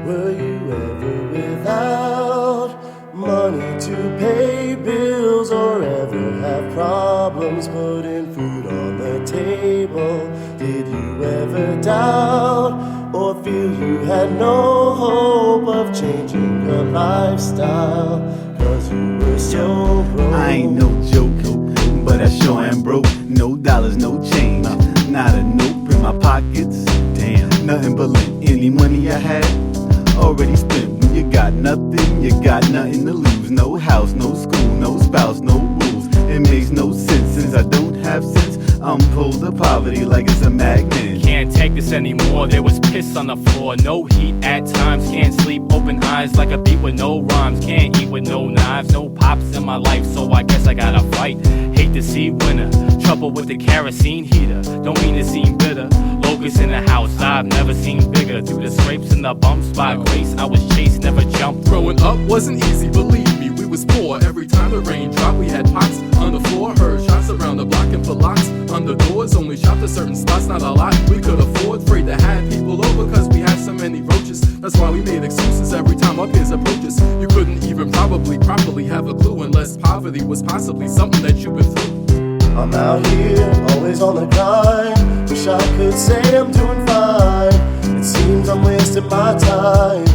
Were you ever without money to pay bills, or ever have problems putting food on the table? Did you ever doubt or feel you had no hope of changing your lifestyle? Cause you were so broke. I ain't no joke, but I sure am broke. No dollars, no change, not a note in my pockets. Damn, nothing but lint. Any money I had already spent. When you got nothing, you got nothing to lose. No house, no school, no spouse, no rules. It makes no sense since I don't have sense. I'm pulled to poverty like it's a magnet. Can't take this anymore, there was piss on the floor. No heat at times, can't sleep, open eyes like a beat with no rhymes. Can't eat with no knives, no pops in my life, so I guess I gotta fight. Hate to see winter, trouble with the kerosene heater. Don't mean to seem bitter, locusts in the house I've never seen bigger. Through the scrapes and the bumps by grace, I was chased, never jumped. Growing up wasn't easy, believe me, we was poor. Every time the rain dropped, we had pots on the floor. Heard shots around the block and put locks on the doors. Only shopped at certain spots, not a lot we could afford. Afraid to have people over cause we had so many roaches. That's why we made excuses every time our peers approach us. You couldn't even probably properly have a clue unless poverty was possibly something that you've been through. I'm out here, always on the grind. Wish I could say I'm doing fine. It seems I'm wasting my time,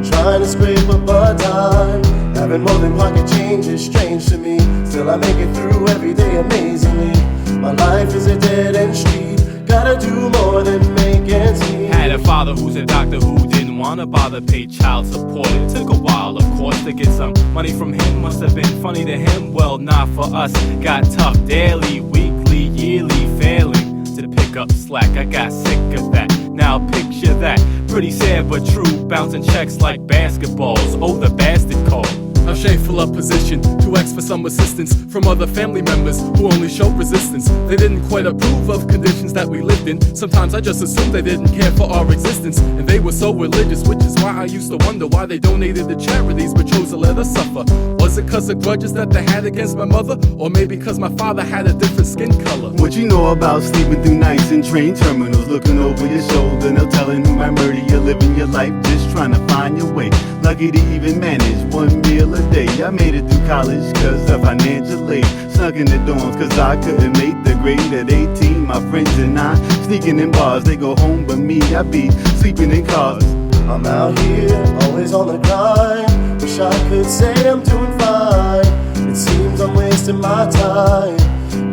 trying to scrape up a dime. Having more than pocket change is strange to me. Still I make it through every day amazingly. My life is a dead-end street. Gotta do more than make ends meet. Had a father who's a doctor who didn't wanna bother pay child support. It took a while, of course, to get some money from him. Must have been funny to him, well, not for us. Got tough daily, weekly, yearly, failing to pick up slack. I got sick of that, now picture that. Pretty sad but true, bouncing checks like basketballs. Oh, the bastard call. A shameful up position to ask for some assistance from other family members who only showed resistance. They didn't quite approve of conditions that we lived in. Sometimes I just assumed they didn't care for our existence, and they were so religious, which is why I used to wonder why they donated to charities but chose to let us suffer. Was it cause of grudges that they had against my mother, or maybe cause my father had a different skin color? What you know about sleeping through nights in train terminals, looking over your shoulder, no telling who might murder you, living your life just trying to find your way. Lucky to even manage one meal a day. I made it through college cause of financial aid. Snuck in the dorms cause I couldn't make the grade at 18. My friends and I sneaking in bars, they go home but me, I be sleeping in cars. I'm out here, always on the grind. Wish I could say I'm doing fine. It seems I'm wasting my time,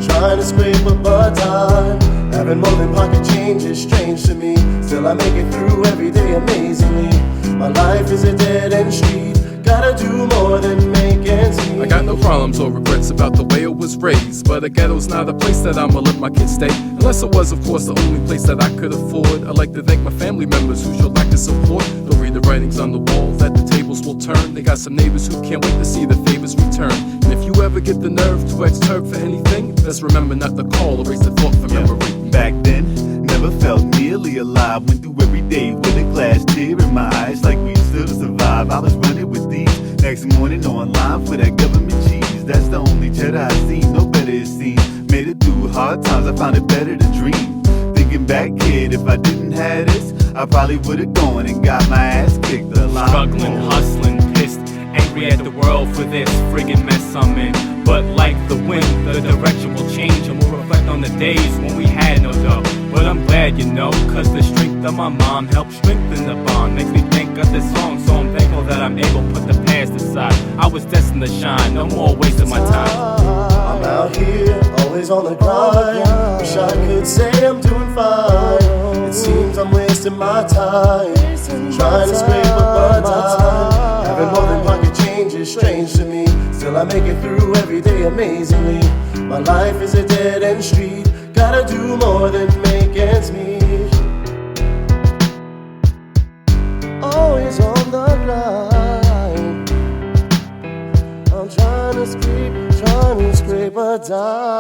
trying to scrape up a dime. Having more than pocket change is strange to me. Still I make it through every day amazingly. My life is a dead-end street. Gotta do more than make ends meet. I got no problems or regrets about the way it was raised, but a ghetto's not a place that I'ma let my kids stay, unless it was, of course, the only place that I could afford. I'd like to thank my family members who showed lack of support. Don't read the writings on the wall that the tables will turn. They got some neighbors who can't wait to see the favors return. And if you ever get the nerve to ask Turk for anything, let's remember not to call, erase the thought from memory. Back then, never felt nearly alive. Went through every day with a glass tear in my eyes, like we still survive. I was running with these. Next morning online for that government cheese. That's the only cheddar I seen, no better it seemed. Made it through hard times, I found it better to dream. Thinking back, kid, if I didn't have this, I probably would've gone and got my ass kicked a lot. Struggling, hustling, pissed, angry at the world for this friggin' mess I'm in. But like the wind, the direction will change, and we'll reflect on the days when we had no dough. But I'm glad, you know, cause the strength of my mom helped strengthen the bond. Makes me think of this song, so I'm thankful that I'm able to put the past aside. I was destined to shine, no more wasting my time. I'm out here, always on the grind. Wish I could say I'm doing fine. It seems I'm wasting my time, trying to scrape up a dime. Having more than pocket change is strange to me. Still I make it through every day amazingly. My life is a dead-end street. Gotta do more than make ends meet. Always on the grind. I'm trying to scrape a dime.